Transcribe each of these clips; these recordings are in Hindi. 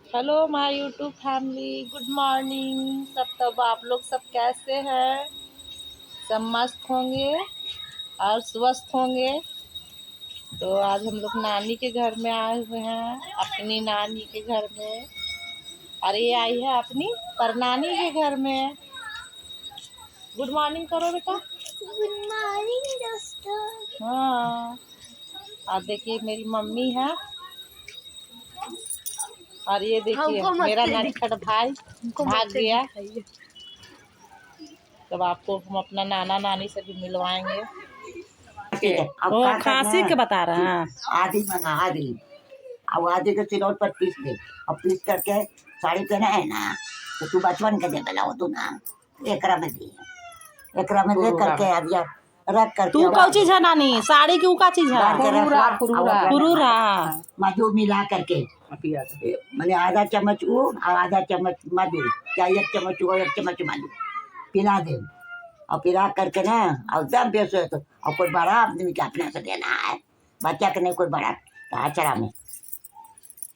Hello my YouTube family, good morning. तब आप लोग सब कैसे हैं? सब मस्त होंगे और स्वस्थ होंगे। तो आज हम लोग नानी के घर में आए हुए हैं, अपनी नानी के घर में। और ये आई है अपनी परनानी के घर में। गुड मॉर्निंग करो बेटा। गुड मॉर्निंग दोस्तों। हाँ, और देखिए मेरी मम्मी है, और ये देखिए मेरा नटखट भाई भाग गया। तब आपको हम अपना नाना नानी से भी मिलवाएंगे। ठीक है। अब ओ, क्या खांसी के बता रहे हैं। आधी मंगा आधी। अब आधी के सिलौट पर पीस दे। अब पीस करके साड़ी पहना है ना, तो तू बचपन के दे बेलाओ तू ना एकरा में दे करके आदिया रख करके। तू कौन चीज है नानी? साड़ी की का चीज है? फुरूरा मधु मिला करके मैंने आधा चम्मच वो और आधा चम्मच मधु, चाहे 1 चम्मच वो 1 चम्मच मधु पिला दे। और पिला करके ना और एकदम बेस हो तो और कोई बड़ा आदमी के अपने से देना है, बच्चा के नहीं कोई बड़ा। तो अचरा में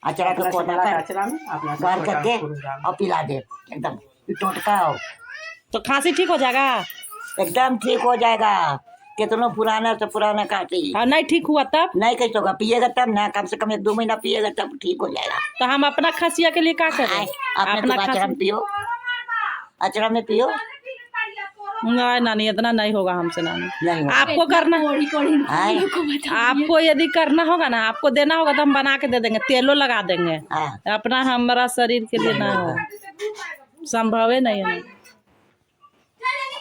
अचरा के कोना कर करके और पिला दे एकदम टोटका हो तो खांसी ठीक हो जाएगा। एकदम ठीक हो जाएगा। कितना पुराना से पुराना खांसी और नहीं ठीक हुआ तब? नहीं कैसे होगा, पिएगा तब ना, कम से कम 1-2 महीना पिएगा तब ठीक हो जाएगा। तो हम अपना खसिया के लिए क्या करें? अपना अचरा में पियो, अचरा में पियो। नहीं नानी, इतना नहीं होगा हमसे नानी। नहीं आपको करना, आपको यदि करना होगा ना, आपको देना होगा तो हम बना के दे देंगे, तेलो लगा देंगे। अपना हमारा शरीर के लिए ना हो, संभव है नहीं है।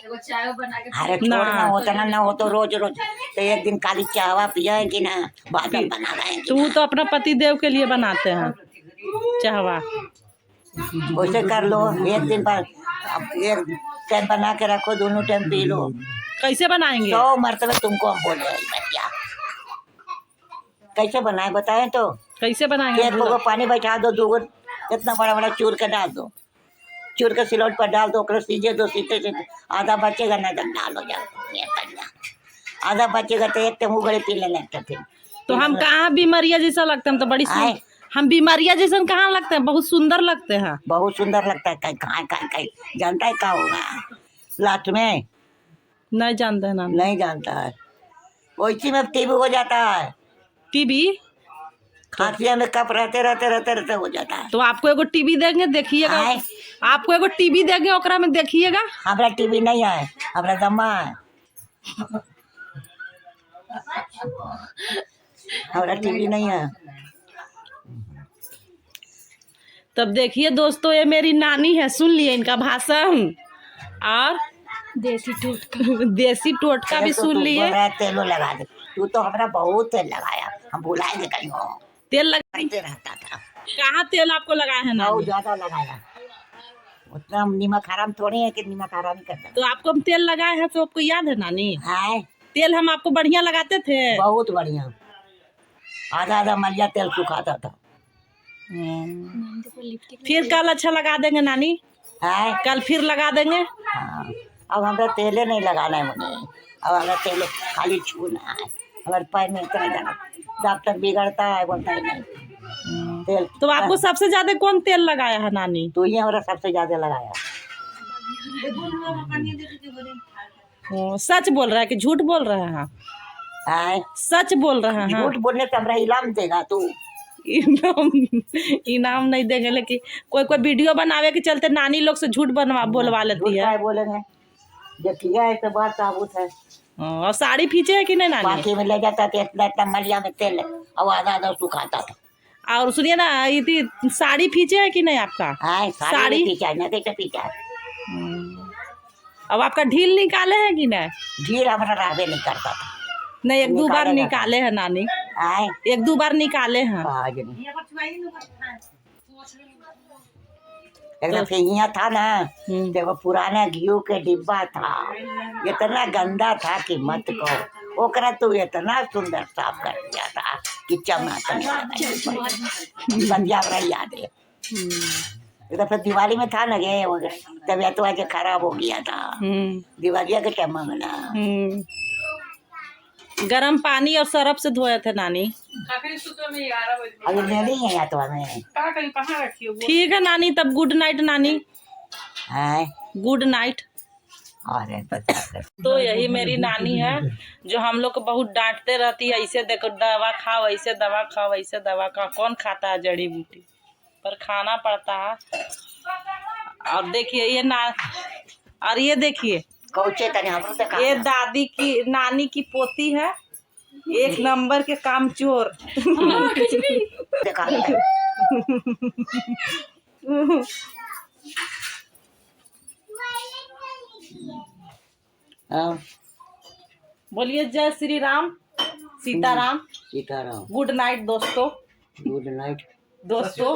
अरे छोड़ना होता ना हो तो रोज रोज तो एक दिन काली चावा पियाएंगे ना, बादाम बना लाएंगे। तू तो अपना पति देव के लिए बनाते हैं चाहवा। वैसे कर लो, एक दिन पर एक टाइम बना के रखो, दोनों टाइम पी लो। कैसे बनाएंगे? 100 मरतबे तुमको हम बोले भैया कैसे बनाए बताए तो। कैसे बनाएंगे? 1 पोगा पानी बैठा दो, 2 इतना बड़ा बड़ा चूर के डाल दो, चूर के सिलौट पर डाल दो, सीझे दो, सीते आधा बचेगा ना जब डाल हो जाएगा, आधा बचेगा तो एक टाइम उगड़े पी लेना। फिर तो हम कहाँ बीमारियाँ जैसा लगते हैं? हम तो बड़ी हम बीमारियाँ जैसा कहाँ लगते हैं? बहुत सुंदर लगते हैं। बहुत सुंदर लगता है। कहीं जानता है क्या होगा लास्ट में? नहीं जानते हैं ना, नहीं जानता है। वैसी में टीबी हो जाता है। टीबी खांसिया में कप रहते हो जाता है। तो आपको एगो टीबी देंगे, देखिएगा। आपको एगो टीबी देंगे, ओकरा में देखिएगा। हमारा टीबी नहीं है, हमारा दम्मा है। हमारा टीबी नहीं है। तब देखिए दोस्तों, ये मेरी नानी है, सुन लिए इनका भाषण। और देसी टोटका भी सुन लिए। तेलो लगा दे, तू तो हमारा बहुत तेल लगाया, हम भुलाएंगे कहीं हो। तेल लगाते रहता था। कहाँ तेल आपको लगाया है? बहुत ज्यादा लगाया, उतना नमक हराम थोड़ी है कि नमक हराम नहीं करता। तो आपको हम तेल लगाए हैं तो आपको याद है नानी? है तेल हम आपको बढ़िया लगाते थे, बहुत बढ़िया। आधा मलिया तेल सुखाता था। फिर कल अच्छा लगा देंगे नानी। है कल फिर लगा देंगे। हाँ, अब हमारा तेले नहीं लगाना है मुझे, अब हमारा तेल खाली छूना है। हमारे पैर में इतना जाना, डॉक्टर बिगड़ता है, बोलता है नहीं तेल। तो आपको सबसे ज्यादा कौन तेल लगाया है नानी? तो ये हमारा सबसे ज्यादा लगाया। सच बोल रहा है कि झूठ बोल रहे हैं? सच बोल रहे हैं। झूठ बोलने से हमारा इनाम देगा तू? इनाम नहीं देंगे, लेकिन कोई वीडियो बनावे के चलते नानी लोग से झूठ बोलवा लेती है। बोलेंगे जब किया है तो बात साबुत है। और साड़ी खींचे है कि नहीं नानी? बाकी में ले जाता था इतना मलिया में तेल, और आधा सुखाता था। और सुनिए ना, ये साड़ी खींचे है कि नहीं आपका? साड़ी खींचा ना, कैसे खींचा? अब आपका ढील निकाले है कि नहीं? ढील हमारा रावे नहीं करता था। नहीं, 1-2 बार निकाले हैं नानी। 1-2 बार निकाले हैं। एकदम फिर था ना, देखो पुराना घी के डिब्बा था, इतना गंदा था कि मत कहो। ओकरा तो इतना सुंदर साफ कर दिया था कि चमक पंजाब रही याद है। तो फिर दिवाली में था ना, गे तबियत आज खराब हो गया था दिवालिया के टाइम में ना। गरम पानी और सरफ से धोए थे नानी। अभी ले रही है या तो हमें ठीक है नानी, तब गुड नाइट नानी, है। Good night. अरे बता कर। तो यही मेरी नानी है जो हम लोग को बहुत डांटते रहती है, ऐसे देखो दवा खाओ, ऐसे दवा खाओ, ऐसे दवा खाओ। कौन खाता है जड़ी बूटी, पर खाना पड़ता है। और देखिए ये और ये देखिए कौचे तने हमरो तो ये दादी की नानी की पोती है, एक नंबर के कामचोर। देखा हाँ बोलिए जय श्री राम, सीताराम। सीताराम। गुड नाइट दोस्तों, गुड नाइट दोस्तों।